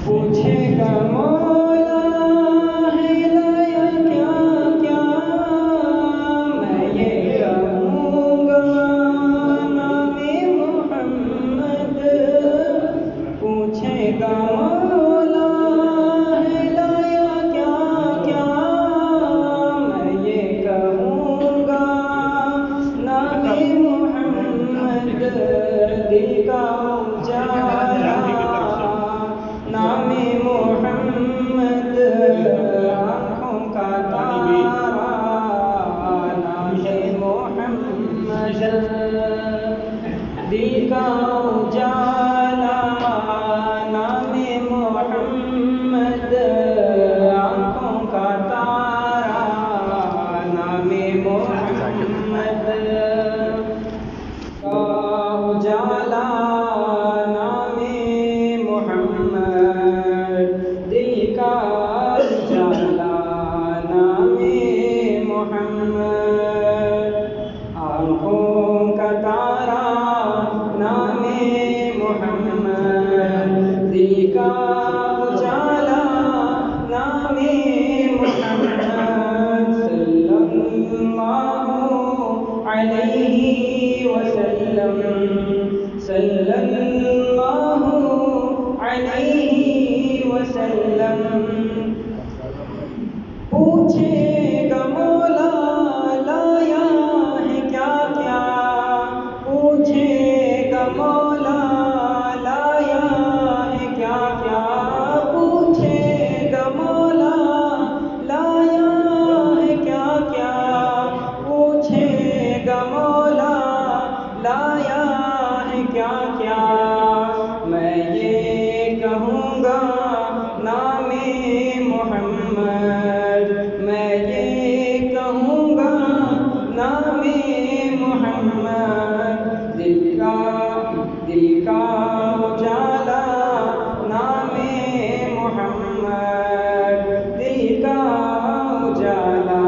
پوچھے گا مولا ہے لایا کیا کیا، میں یہ کہوں گا نام محمد. پوچھے گا مولا ہے لایا کیا کیا، میں یہ کہوں گا نام محمد. دل کا اجالا نام محمد، آنکھوں کا تارا نام محمد. دل کا اجالا نام محمد، آنکھوں کا تارا نام محمد. اجالا نام محمد، دل کا اجالا نام محمد. آنکھوں کا تارا نام محمد، دل کا اجالا نام محمد. صلی اللہ علیہ وسلم. پوچھے گا مولا لایا ہے کیا کیا، پوچھے گا مولا لایا ہے کیا کیا، پوچھے گا مولا لایا ہے کیا کیا، پوچھے گا مولا لایا ہے کیا کیا. میں یہ کہوں گا نام محمد، میں یہ کہوں گا نام محمد. دل کا اجالا نام محمد، دل کا اجالا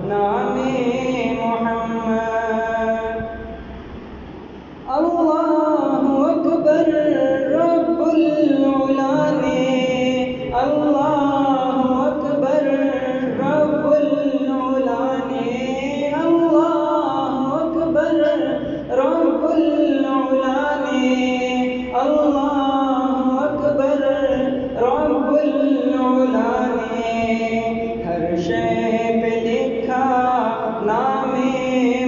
نام محمد. اللہ اکبر رب العلا نے، اللہ اکبر رب العلا نے، اللہ اکبر رب العلا نے، اللہ اکبر رب العلا نے. ہر شے پہ لکھا نام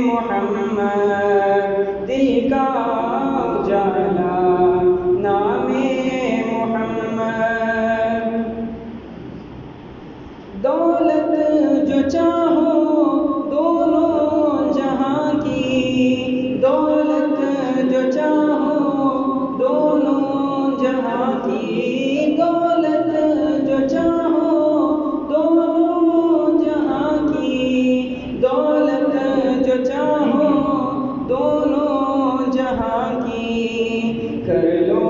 محمد، دل کا اجالا نام محمد. دولت جو چاہو دونوں جہاں کی، دولت جو چاہو دونوں جہاں کی، دولت جو چاہو دونوں جہاں کی، دولت جو چاہو دونوں جہاں کی. کر لو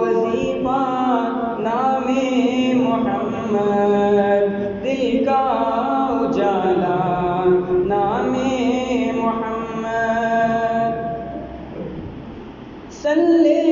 وظیفہ نام محمد، دل کا اجالا نام محمد. صلی